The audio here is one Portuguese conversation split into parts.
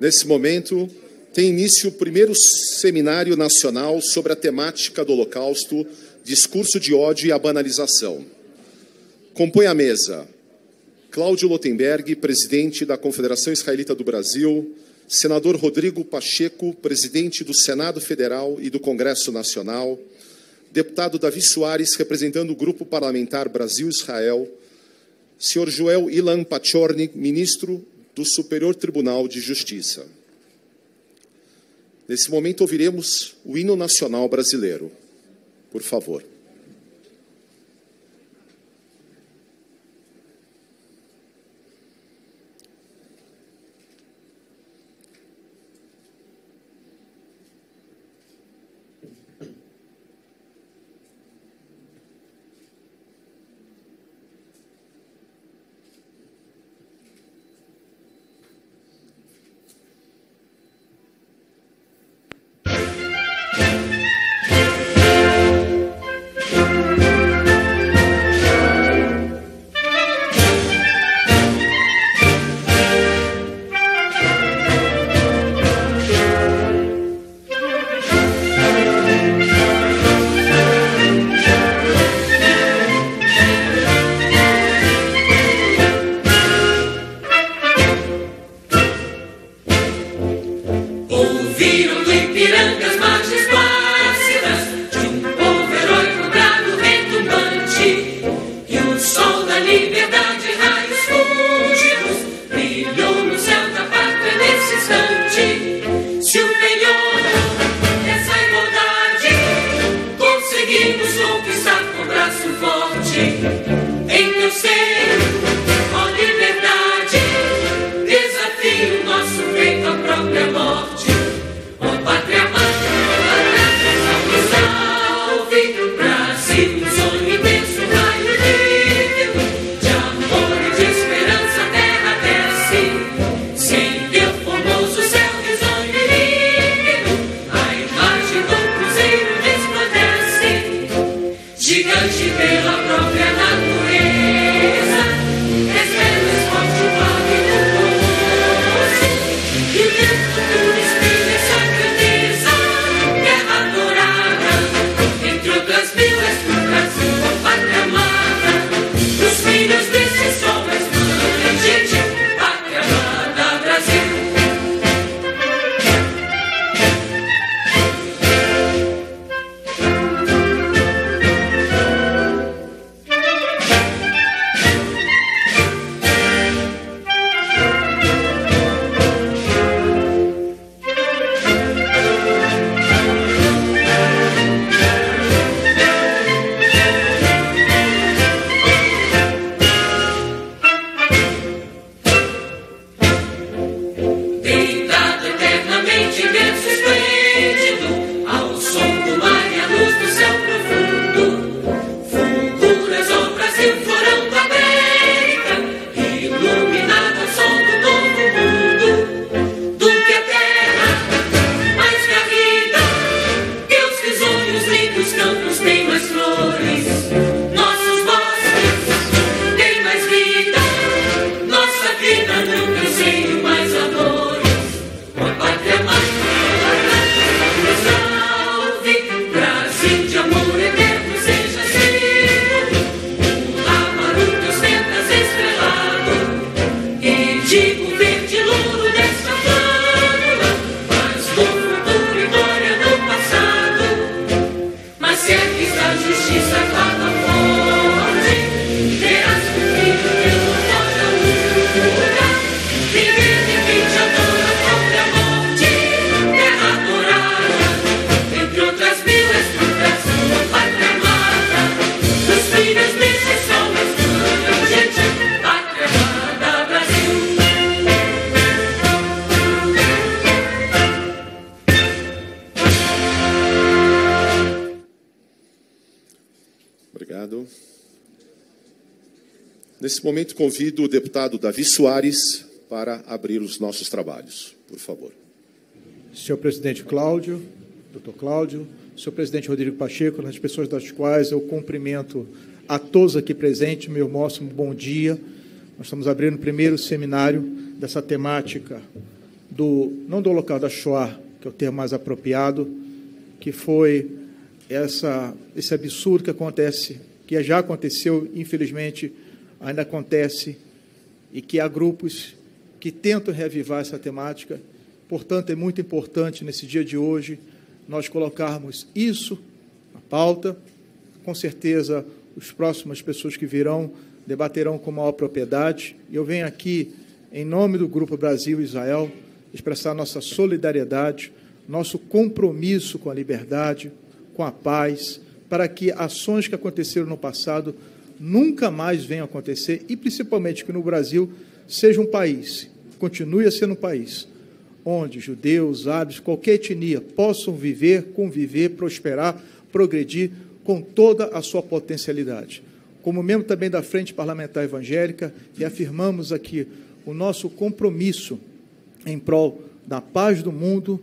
Nesse momento, tem início o primeiro seminário nacional sobre a temática do Holocausto, discurso de ódio e a banalização. Compõe a mesa Cláudio Lotenberg, presidente da Confederação Israelita do Brasil, senador Rodrigo Pacheco, presidente do Senado Federal e do Congresso Nacional, deputado Davi Soares, representando o Grupo Parlamentar Brasil-Israel, senhor Joel Ilan Pachornik, ministro do Superior Tribunal de Justiça. Nesse momento, ouviremos o hino nacional brasileiro. Por favor. Nesse momento, convido o deputado Davi Soares para abrir os nossos trabalhos. Por favor. Senhor presidente Cláudio, doutor Cláudio, senhor presidente Rodrigo Pacheco, nas pessoas das quais eu cumprimento a todos aqui presentes, meu bom dia. Nós estamos abrindo o primeiro seminário dessa temática não do Holocausto, da Shoah, que é o termo mais apropriado, que foi esse absurdo que acontece, que já aconteceu, infelizmente, ainda acontece, e que há grupos que tentam reavivar essa temática. Portanto, é muito importante, nesse dia de hoje, nós colocarmos isso na pauta. Com certeza, as próximas pessoas que virão debaterão com maior propriedade. Eu venho aqui, em nome do Grupo Brasil e Israel, expressar nossa solidariedade, nosso compromisso com a liberdade, com a paz, para que ações que aconteceram no passado nunca mais venham a acontecer e, principalmente, que no Brasil seja um país, continue a ser um país, onde judeus, árabes, qualquer etnia possam viver, conviver, prosperar, progredir com toda a sua potencialidade. Como membro também da Frente Parlamentar Evangélica, reafirmamos aqui o nosso compromisso em prol da paz do mundo,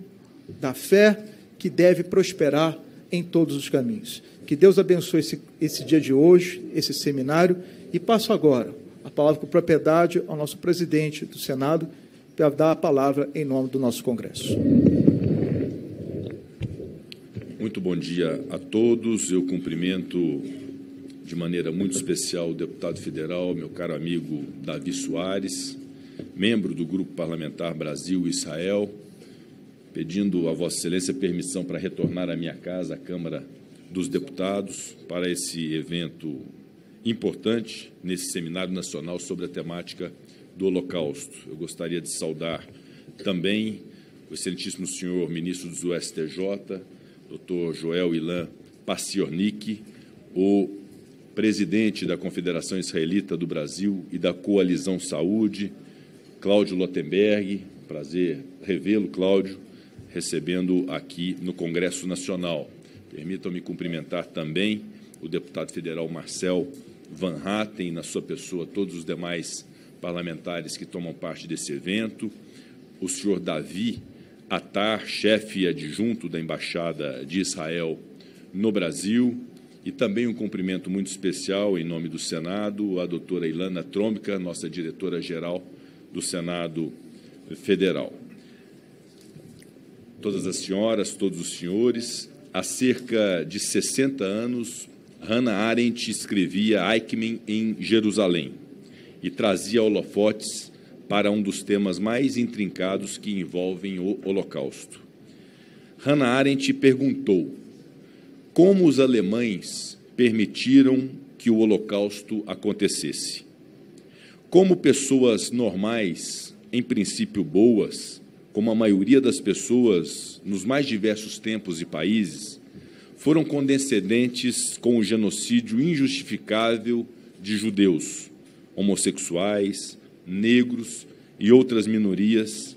da fé que deve prosperar em todos os caminhos. Que Deus abençoe esse dia de hoje, esse seminário, e passo agora a palavra com propriedade ao nosso presidente do Senado, para dar a palavra em nome do nosso Congresso. Muito bom dia a todos. Eu cumprimento de maneira muito especial o deputado federal, meu caro amigo Davi Soares, membro do Grupo Parlamentar Brasil e Israel, pedindo a Vossa Excelência permissão para retornar à minha casa, a Câmara dos Deputados, para esse evento importante, nesse Seminário Nacional sobre a temática do Holocausto. Eu gostaria de saudar também o excelentíssimo senhor ministro do STJ, Dr. Joel Ilan Paciornik, o presidente da Confederação Israelita do Brasil e da Coalizão Saúde, Cláudio Lottenberg, prazer revê-lo, Cláudio, recebendo aqui no Congresso Nacional. Permitam-me cumprimentar também o deputado federal Marcel Van Hatten, na sua pessoa, todos os demais parlamentares que tomam parte desse evento, o senhor Davi Attar, chefe adjunto da Embaixada de Israel no Brasil, e também um cumprimento muito especial, em nome do Senado, à doutora Ilana Tromka, nossa diretora-geral do Senado Federal. Todas as senhoras, todos os senhores, há cerca de 60 anos, Hannah Arendt escrevia Eichmann em Jerusalém e trazia holofotes para um dos temas mais intrincados que envolvem o Holocausto. Hannah Arendt perguntou: como os alemães permitiram que o Holocausto acontecesse? Como pessoas normais, em princípio boas, como a maioria das pessoas nos mais diversos tempos e países, foram condescendentes com o genocídio injustificável de judeus, homossexuais, negros e outras minorias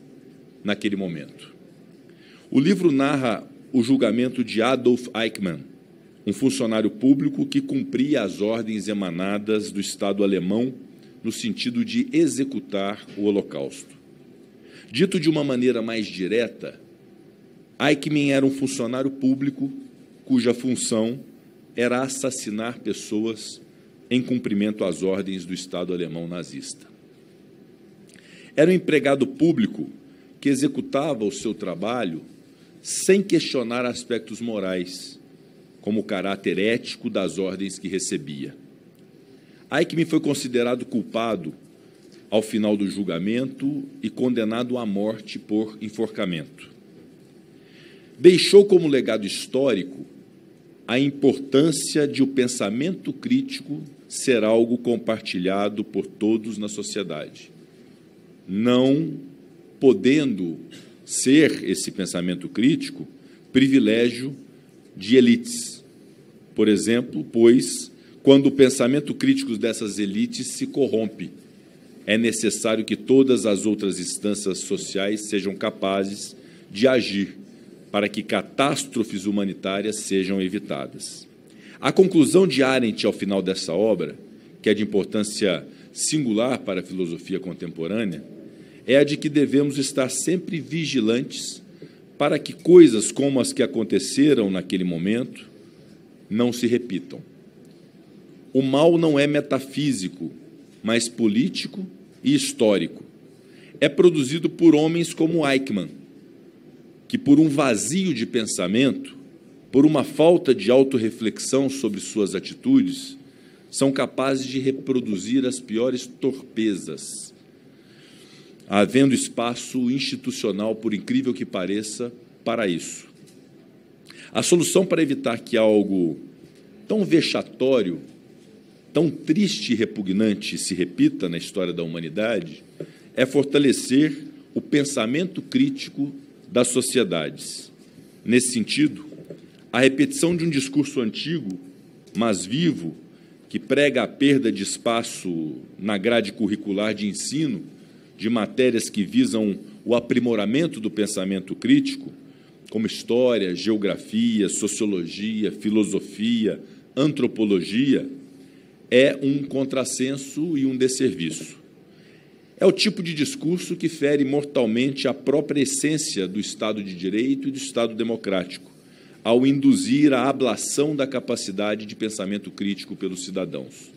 naquele momento. O livro narra o julgamento de Adolf Eichmann, um funcionário público que cumpria as ordens emanadas do Estado alemão no sentido de executar o Holocausto. Dito de uma maneira mais direta, Eichmann era um funcionário público cuja função era assassinar pessoas em cumprimento às ordens do Estado alemão nazista. Era um empregado público que executava o seu trabalho sem questionar aspectos morais, como o caráter ético das ordens que recebia. Eichmann foi considerado culpado ao final do julgamento e condenado à morte por enforcamento. Deixou como legado histórico a importância de o pensamento crítico ser algo compartilhado por todos na sociedade, não podendo ser esse pensamento crítico privilégio de elites. Por exemplo, pois, quando o pensamento crítico dessas elites se corrompe, é necessário que todas as outras instâncias sociais sejam capazes de agir para que catástrofes humanitárias sejam evitadas. A conclusão de Arendt ao final dessa obra, que é de importância singular para a filosofia contemporânea, é a de que devemos estar sempre vigilantes para que coisas como as que aconteceram naquele momento não se repitam. O mal não é metafísico, mas político e histórico. é produzido por homens como Eichmann, que, por um vazio de pensamento, por uma falta de autorreflexão sobre suas atitudes, são capazes de reproduzir as piores torpezas, havendo espaço institucional, por incrível que pareça, para isso. A solução para evitar que algo tão vexatório, tão triste e repugnante se repita na história da humanidade é fortalecer o pensamento crítico das sociedades. Nesse sentido, a repetição de um discurso antigo, mas vivo, que prega a perda de espaço na grade curricular de ensino de matérias que visam o aprimoramento do pensamento crítico, como história, geografia, sociologia, filosofia, antropologia, é um contrassenso e um desserviço. É o tipo de discurso que fere mortalmente a própria essência do Estado de Direito e do Estado democrático, ao induzir a ablação da capacidade de pensamento crítico pelos cidadãos.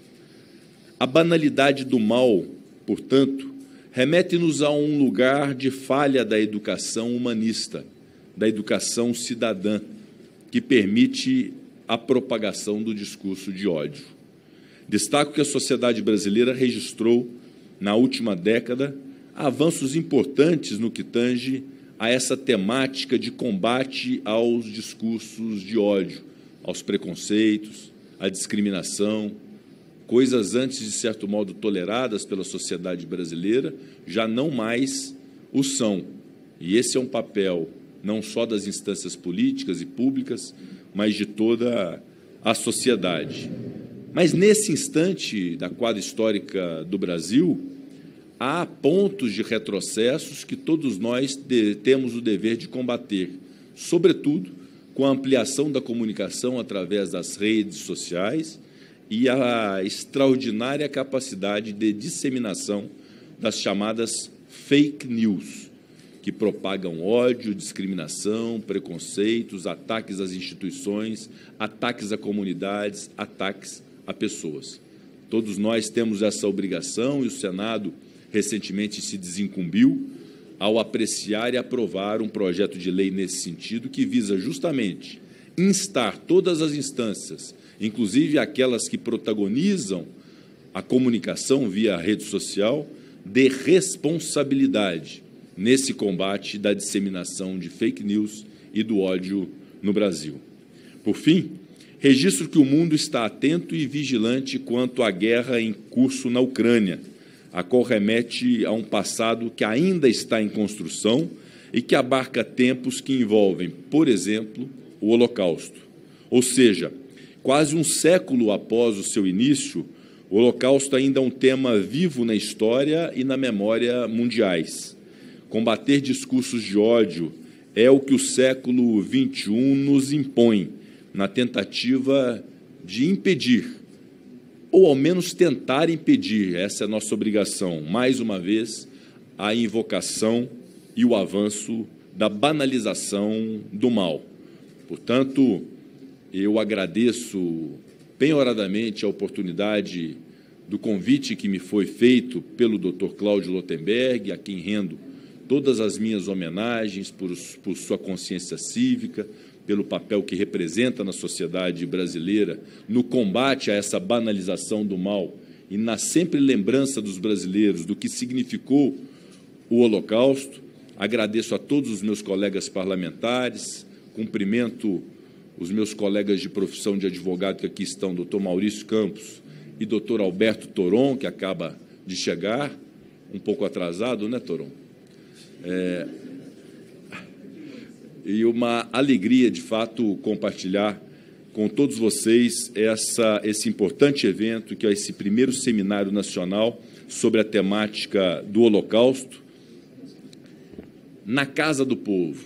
A banalidade do mal, portanto, remete-nos a um lugar de falha da educação humanista, da educação cidadã, que permite a propagação do discurso de ódio. Destaco que a sociedade brasileira registrou, na última década, avanços importantes no que tange a essa temática de combate aos discursos de ódio, aos preconceitos, à discriminação, coisas antes, de certo modo, toleradas pela sociedade brasileira, já não mais o são. E esse é um papel não só das instâncias políticas e públicas, mas de toda a sociedade. Mas, nesse instante da quadra histórica do Brasil, há pontos de retrocessos que todos nós temos o dever de combater, sobretudo com a ampliação da comunicação através das redes sociais e a extraordinária capacidade de disseminação das chamadas fake news, que propagam ódio, discriminação, preconceitos, ataques às instituições, ataques a comunidades, ataques a pessoas. Todos nós temos essa obrigação e o Senado recentemente se desincumbiu ao apreciar e aprovar um projeto de lei nesse sentido que visa justamente instar todas as instâncias, inclusive aquelas que protagonizam a comunicação via rede social, de responsabilidade nesse combate da disseminação de fake news e do ódio no Brasil. Por fim, registro que o mundo está atento e vigilante quanto à guerra em curso na Ucrânia, a qual remete a um passado que ainda está em construção e que abarca tempos que envolvem, por exemplo, o Holocausto. Ou seja, quase um século após o seu início, o Holocausto ainda é um tema vivo na história e na memória mundiais. Combater discursos de ódio é o que o século XXI nos impõe, na tentativa de impedir, ou ao menos tentar impedir, essa é a nossa obrigação, mais uma vez, a invocação e o avanço da banalização do mal. Portanto, eu agradeço penhoradamente a oportunidade do convite que me foi feito pelo Dr. Cláudio Lotenberg, a quem rendo todas as minhas homenagens por sua consciência cívica, pelo papel que representa na sociedade brasileira, no combate a essa banalização do mal e na sempre lembrança dos brasileiros do que significou o Holocausto. Agradeço a todos os meus colegas parlamentares, cumprimento os meus colegas de profissão de advogado que aqui estão, doutor Maurício Campos e doutor Alberto Toron, que acaba de chegar, um pouco atrasado, né, Toron? E uma alegria, de fato, compartilhar com todos vocês esse importante evento, que é esse primeiro seminário nacional sobre a temática do Holocausto, na Casa do Povo,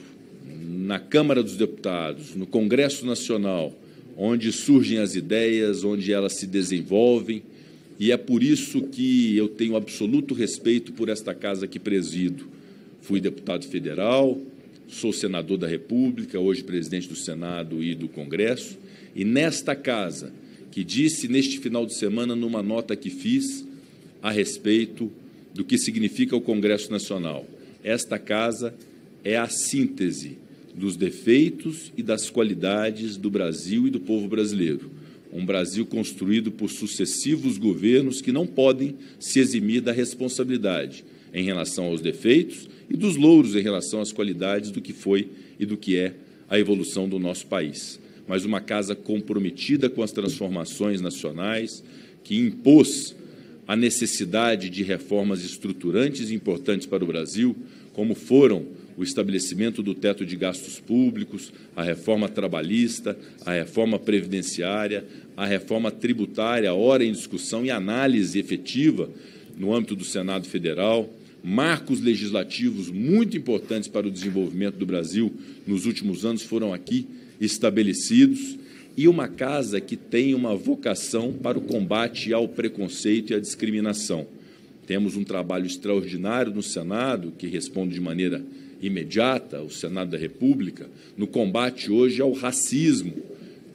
na Câmara dos Deputados, no Congresso Nacional, onde surgem as ideias, onde elas se desenvolvem, e é por isso que eu tenho absoluto respeito por esta casa que presido. Fui deputado federal, sou senador da República, hoje presidente do Senado e do Congresso, e nesta casa, que disse neste final de semana, numa nota que fiz, a respeito do que significa o Congresso Nacional. Esta casa é a síntese dos defeitos e das qualidades do Brasil e do povo brasileiro. Um Brasil construído por sucessivos governos que não podem se eximir da responsabilidade em relação aos defeitos e dos louros em relação às qualidades do que foi e do que é a evolução do nosso país. Mas uma casa comprometida com as transformações nacionais, que impôs a necessidade de reformas estruturantes e importantes para o Brasil, como foram o estabelecimento do teto de gastos públicos, a reforma trabalhista, a reforma previdenciária, a reforma tributária, ora em discussão e análise efetiva no âmbito do Senado Federal, marcos legislativos muito importantes para o desenvolvimento do Brasil nos últimos anos foram aqui estabelecidos, e uma casa que tem uma vocação para o combate ao preconceito e à discriminação. Temos um trabalho extraordinário no Senado, que responde de maneira imediata, o Senado da República, no combate hoje ao racismo,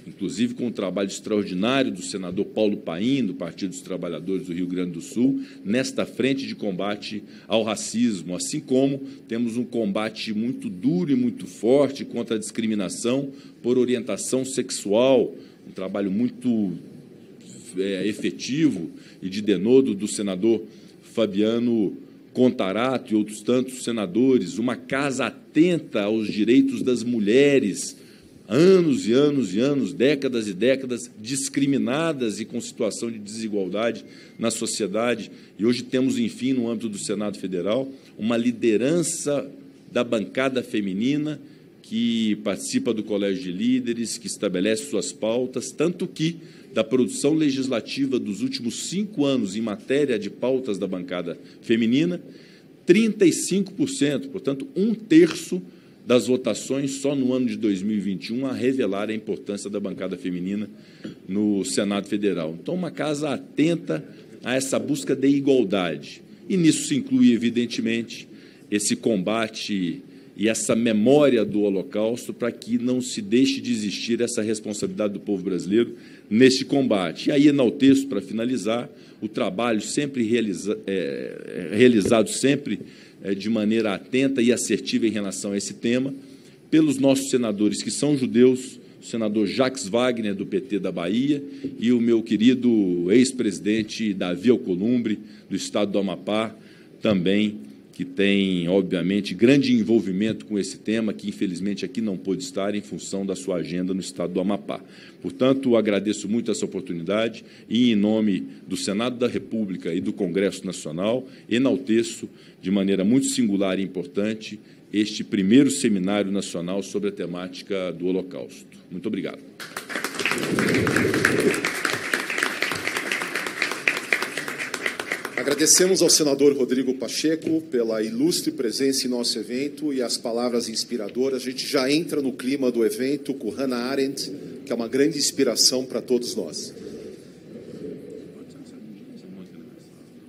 inclusive com o trabalho extraordinário do senador Paulo Paim, do Partido dos Trabalhadores do Rio Grande do Sul, nesta frente de combate ao racismo, assim como temos um combate muito duro e muito forte contra a discriminação por orientação sexual, um trabalho muito efetivo e de denodo do senador Fabiano Contarato e outros tantos senadores, uma casa atenta aos direitos das mulheres, anos e anos e anos, décadas e décadas, discriminadas e com situação de desigualdade na sociedade. E hoje temos, enfim, no âmbito do Senado Federal, uma liderança da bancada feminina que participa do Colégio de Líderes, que estabelece suas pautas, tanto que, da produção legislativa dos últimos 5 anos em matéria de pautas da bancada feminina, 35%, portanto, 1/3 das votações só no ano de 2021 a revelar a importância da bancada feminina no Senado Federal. Então, uma casa atenta a essa busca de igualdade. E nisso se inclui, evidentemente, esse combate e essa memória do Holocausto para que não se deixe de existir essa responsabilidade do povo brasileiro neste combate. E aí enalteço, para finalizar, o trabalho sempre realizado sempre de maneira atenta e assertiva em relação a esse tema, pelos nossos senadores que são judeus, o senador Jacques Wagner, do PT da Bahia, e o meu querido ex-presidente Davi Alcolumbre, do estado do Amapá, também, que tem, obviamente, grande envolvimento com esse tema, que, infelizmente, aqui não pôde estar em função da sua agenda no estado do Amapá. Portanto, agradeço muito essa oportunidade e, em nome do Senado da República e do Congresso Nacional, enalteço, de maneira muito singular e importante, este primeiro seminário nacional sobre a temática do Holocausto. Muito obrigado. Agradecemos ao senador Rodrigo Pacheco pela ilustre presença em nosso evento e as palavras inspiradoras. A gente já entra no clima do evento com Hannah Arendt, que é uma grande inspiração para todos nós.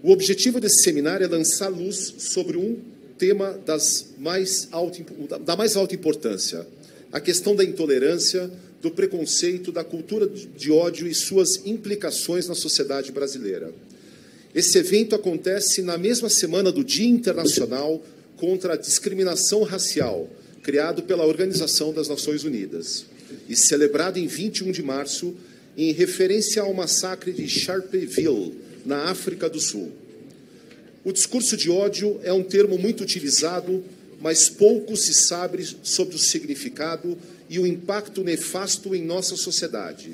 O objetivo desse seminário é lançar luz sobre um tema da mais alta importância, a questão da intolerância, do preconceito, da cultura de ódio e suas implicações na sociedade brasileira. Esse evento acontece na mesma semana do Dia Internacional contra a Discriminação Racial, criado pela Organização das Nações Unidas, e celebrado em 21 de março, em referência ao massacre de Sharpeville, na África do Sul. O discurso de ódio é um termo muito utilizado, mas pouco se sabe sobre o significado e o impacto nefasto em nossa sociedade.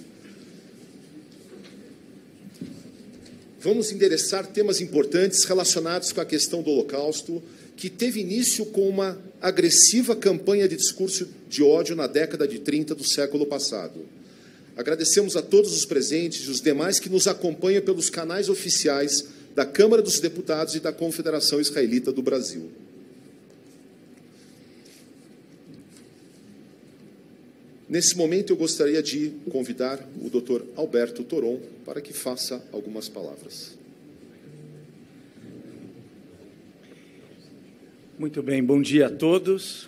Vamos endereçar temas importantes relacionados com a questão do Holocausto, que teve início com uma agressiva campanha de discurso de ódio na década de 30 do século passado. Agradecemos a todos os presentes e os demais que nos acompanham pelos canais oficiais da Câmara dos Deputados e da Confederação Israelita do Brasil. Nesse momento, eu gostaria de convidar o Dr. Alberto Toron para que faça algumas palavras. Muito bem, bom dia a todos.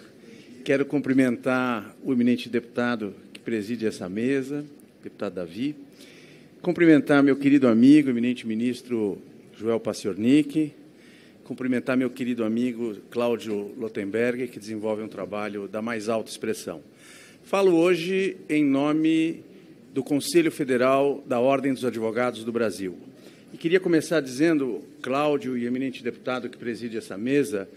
Quero cumprimentar o eminente deputado que preside essa mesa, deputado Davi. Cumprimentar meu querido amigo, eminente ministro Joel Pastornik, cumprimentar meu querido amigo Cláudio Lotenberg, que desenvolve um trabalho da mais alta expressão. Falo hoje em nome do Conselho Federal da Ordem dos Advogados do Brasil. E queria começar dizendo, Cláudio e eminente deputado que preside essa mesa,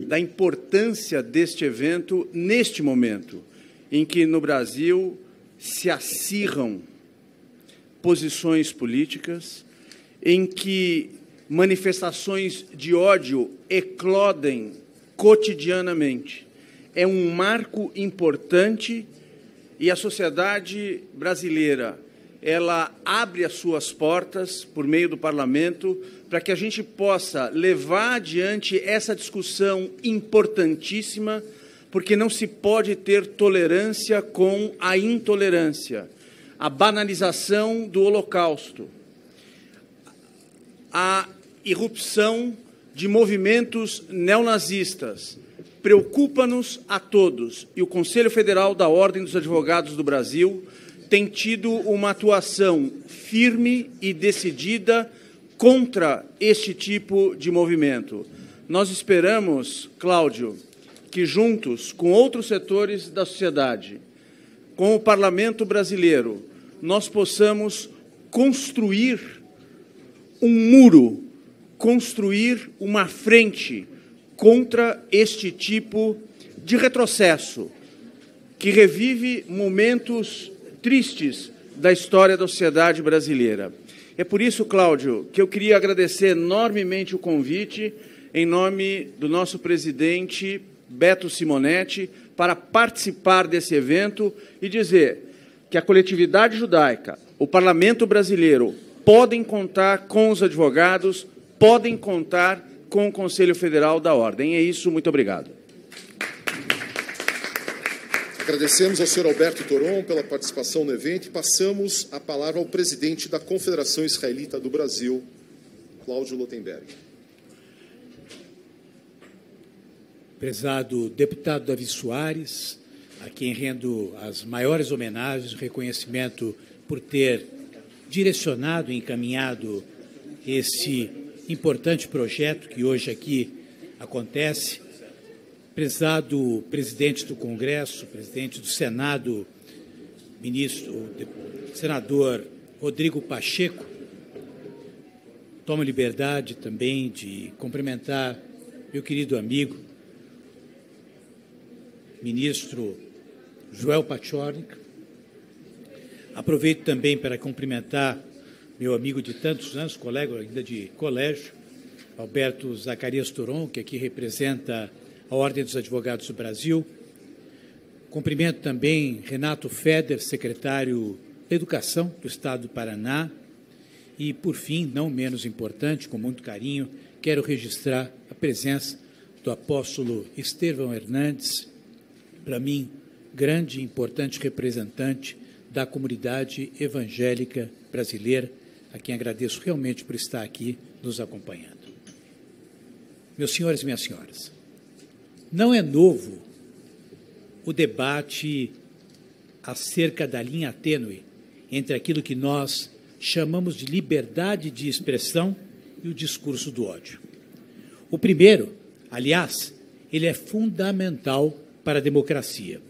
da importância deste evento neste momento, em que no Brasil se acirram posições políticas, em que manifestações de ódio eclodem cotidianamente. É um marco importante e a sociedade brasileira, ela abre as suas portas por meio do parlamento para que a gente possa levar adiante essa discussão importantíssima, porque não se pode ter tolerância com a intolerância, a banalização do Holocausto, a irrupção de movimentos neonazistas. Preocupa-nos a todos, e o Conselho Federal da Ordem dos Advogados do Brasil tem tido uma atuação firme e decidida contra este tipo de movimento. Nós esperamos, Cláudio, que juntos com outros setores da sociedade, com o Parlamento brasileiro, nós possamos construir um muro, construir uma frente contra este tipo de retrocesso, que revive momentos tristes da história da sociedade brasileira. É por isso, Cláudio, que eu queria agradecer enormemente o convite, em nome do nosso presidente, Beto Simonetti, para participar desse evento e dizer que a coletividade judaica, o Parlamento brasileiro, podem contar com os advogados, podem contar com o Conselho Federal da Ordem. É isso, muito obrigado. Agradecemos ao senhor Alberto Toron pela participação no evento e passamos a palavra ao presidente da Confederação Israelita do Brasil, Cláudio Lotenberg. Prezado deputado Davi Soares, a quem rendo as maiores homenagens e reconhecimento por ter direcionado e encaminhado esse importante projeto que hoje aqui acontece. Prezado presidente do Congresso, presidente do Senado, senador Rodrigo Pacheco, tomo liberdade também de cumprimentar meu querido amigo, ministro Joel Pachornik. Aproveito também para cumprimentar meu amigo de tantos anos, colega ainda de colégio, Alberto Zacarias Toron, que aqui representa a Ordem dos Advogados do Brasil. Cumprimento também Renato Feder, secretário da Educação do Estado do Paraná. E, por fim, não menos importante, com muito carinho, quero registrar a presença do apóstolo Estevão Hernandes, para mim, grande e importante representante da comunidade evangélica brasileira, a quem agradeço realmente por estar aqui nos acompanhando. Meus senhores e minhas senhoras, não é novo o debate acerca da linha tênue entre aquilo que nós chamamos de liberdade de expressão e o discurso do ódio. O primeiro, aliás, ele é fundamental para a democracia.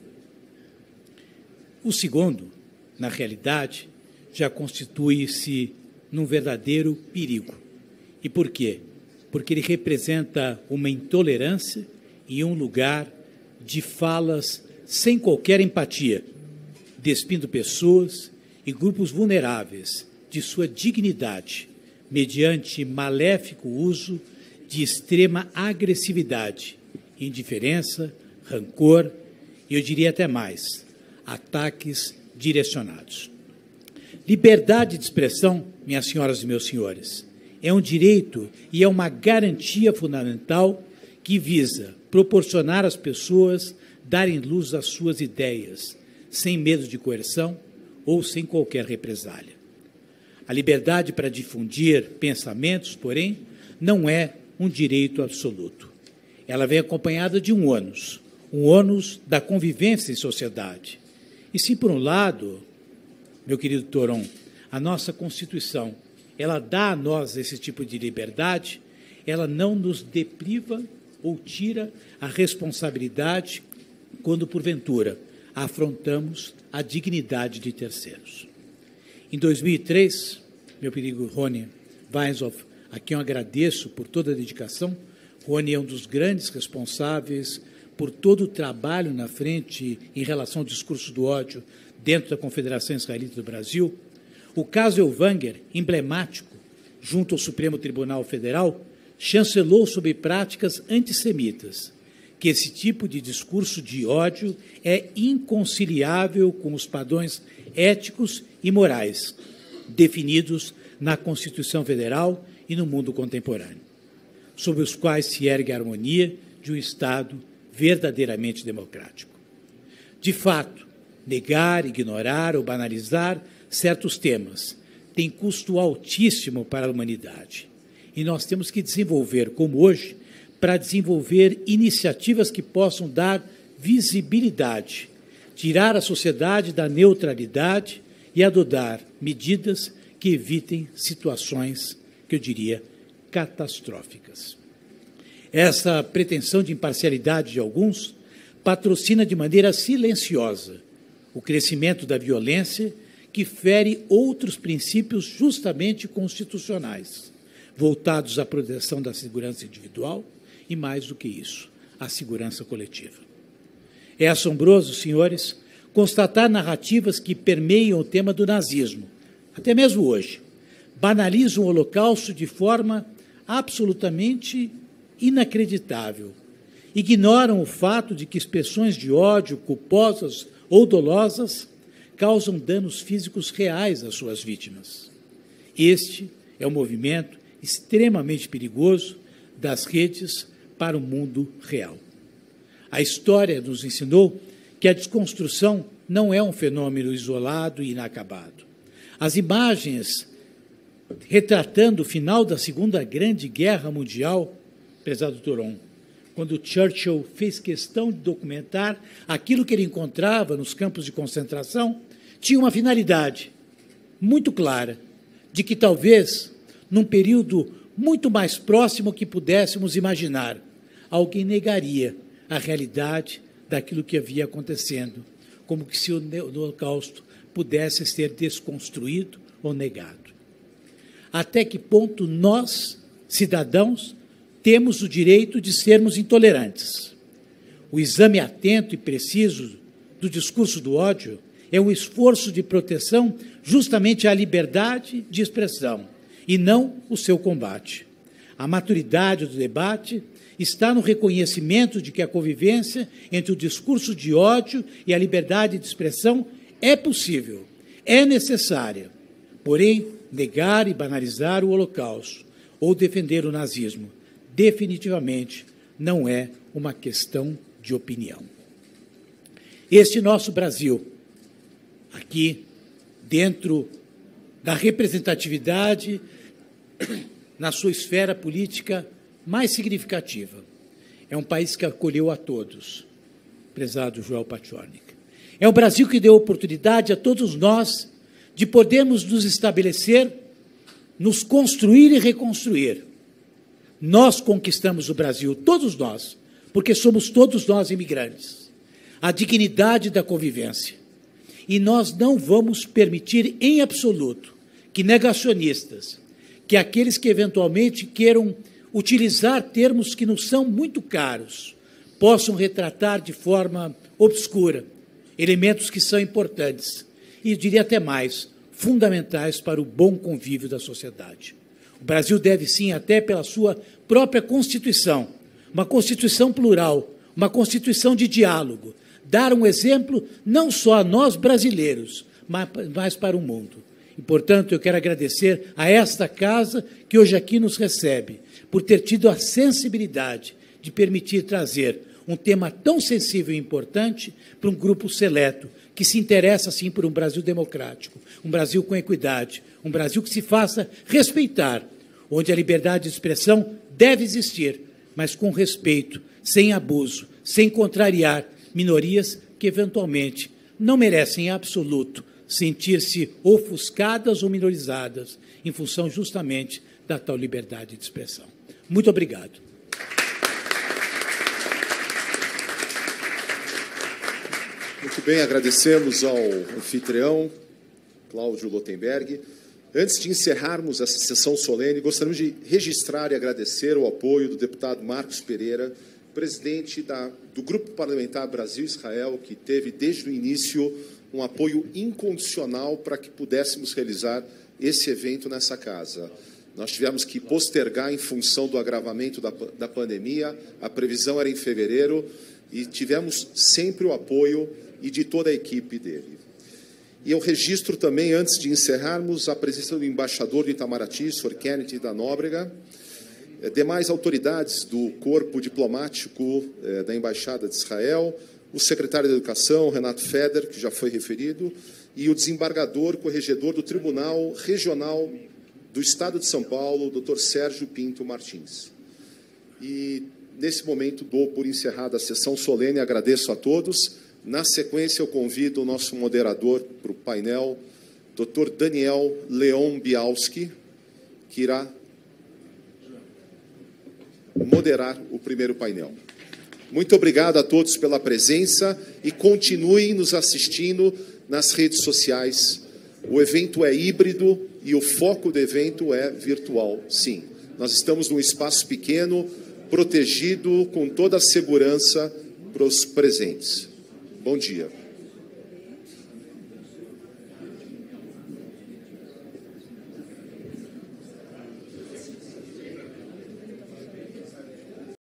O segundo, na realidade, já constitui-se num verdadeiro perigo. E por quê? Porque ele representa uma intolerância e um lugar de falas sem qualquer empatia, despindo pessoas e grupos vulneráveis de sua dignidade, mediante maléfico uso de extrema agressividade, indiferença, rancor e, eu diria até mais, ataques direcionados. Liberdade de expressão, minhas senhoras e meus senhores, é um direito e é uma garantia fundamental que visa proporcionar às pessoas darem luz às suas ideias, sem medo de coerção ou sem qualquer represália. A liberdade para difundir pensamentos, porém, não é um direito absoluto. Ela vem acompanhada de um ônus da convivência em sociedade. E se, por um lado, meu querido Toron, a nossa Constituição, ela dá a nós esse tipo de liberdade, ela não nos depriva ou tira a responsabilidade quando, porventura, afrontamos a dignidade de terceiros. Em 2003, meu querido Rony Weinshoff, a quem eu agradeço por toda a dedicação, Rony é um dos grandes responsáveis por todo o trabalho na frente em relação ao discurso do ódio dentro da Confederação Israelita do Brasil. O caso Elvanger, emblemático, junto ao Supremo Tribunal Federal, chancelou sobre práticas antissemitas, que esse tipo de discurso de ódio é inconciliável com os padrões éticos e morais definidos na Constituição Federal e no mundo contemporâneo, sobre os quais se ergue a harmonia de um Estado verdadeiramente democrático. De fato, negar, ignorar ou banalizar certos temas tem custo altíssimo para a humanidade. E nós temos que desenvolver, como hoje, para desenvolver iniciativas que possam dar visibilidade, tirar a sociedade da neutralidade e adotar medidas que evitem situações, que eu diria, catastróficas. Essa pretensão de imparcialidade de alguns patrocina de maneira silenciosa o crescimento da violência que fere outros princípios justamente constitucionais, voltados à proteção da segurança individual e, mais do que isso, à segurança coletiva. É assombroso, senhores, constatar narrativas que permeiam o tema do nazismo, até mesmo hoje, banalizam o Holocausto de forma absolutamente inacreditável, ignoram o fato de que expressões de ódio culposas ou dolosas causam danos físicos reais às suas vítimas. Este é um movimento extremamente perigoso das redes para o mundo real. A história nos ensinou que a desconstrução não é um fenômeno isolado e inacabado. As imagens retratando o final da Segunda Grande Guerra Mundial, prezado Toron, quando Churchill fez questão de documentar aquilo que ele encontrava nos campos de concentração, tinha uma finalidade muito clara, de que talvez, num período muito mais próximo que pudéssemos imaginar, alguém negaria a realidade daquilo que havia acontecendo, como que se o Holocausto pudesse ser desconstruído ou negado. Até que ponto nós, cidadãos, temos o direito de sermos intolerantes? O exame atento e preciso do discurso do ódio é um esforço de proteção justamente à liberdade de expressão e não o seu combate. A maturidade do debate está no reconhecimento de que a convivência entre o discurso de ódio e a liberdade de expressão é possível, é necessária. Porém, negar e banalizar o Holocausto ou defender o nazismo definitivamente não é uma questão de opinião. Este nosso Brasil, aqui dentro da representatividade na sua esfera política mais significativa, é um país que acolheu a todos, prezado Joel Pachornik. É um Brasil que deu oportunidade a todos nós de podermos nos estabelecer, nos construir e reconstruir. Nós conquistamos o Brasil, todos nós, porque somos todos nós imigrantes, a dignidade da convivência. E nós não vamos permitir em absoluto que negacionistas, que aqueles que eventualmente queiram utilizar termos que nos são muito caros, possam retratar de forma obscura elementos que são importantes e, diria até mais, fundamentais para o bom convívio da sociedade. O Brasil deve, sim, até pela sua própria Constituição, uma Constituição plural, uma Constituição de diálogo, dar um exemplo não só a nós brasileiros, mas para o mundo. E, portanto, eu quero agradecer a esta casa que hoje aqui nos recebe, por ter tido a sensibilidade de permitir trazer um tema tão sensível e importante para um grupo seleto que se interessa, sim, por um Brasil democrático, um Brasil com equidade, um Brasil que se faça respeitar, onde a liberdade de expressão deve existir, mas com respeito, sem abuso, sem contrariar minorias que, eventualmente, não merecem em absoluto sentir-se ofuscadas ou minorizadas em função justamente da tal liberdade de expressão. Muito obrigado. Muito bem, agradecemos ao anfitrião, Cláudio Lothenberg. Antes de encerrarmos essa sessão solene, gostaríamos de registrar e agradecer o apoio do deputado Marcos Pereira, presidente do Grupo Parlamentar Brasil-Israel, que teve desde o início um apoio incondicional para que pudéssemos realizar esse evento nessa casa. Nós tivemos que postergar em função do agravamento da pandemia, a previsão era em fevereiro, e tivemos sempre o apoio e de toda a equipe dele. E eu registro também, antes de encerrarmos, a presença do embaixador de Itamaraty, Sr. Kennedy da Nóbrega, demais autoridades do corpo diplomático da Embaixada de Israel, o secretário da Educação, Renato Feder, que já foi referido, e o desembargador corregedor do Tribunal Regional do Estado de São Paulo, Dr. Sérgio Pinto Martins. E, nesse momento, dou por encerrada a sessão solene, agradeço a todos. Na sequência, eu convido o nosso moderador para o painel, Dr. Daniel Leon Bialski, que irá moderar o primeiro painel. Muito obrigado a todos pela presença e continuem nos assistindo nas redes sociais. O evento é híbrido e o foco do evento é virtual, sim. Nós estamos num espaço pequeno, protegido com toda a segurança para os presentes. Bom dia.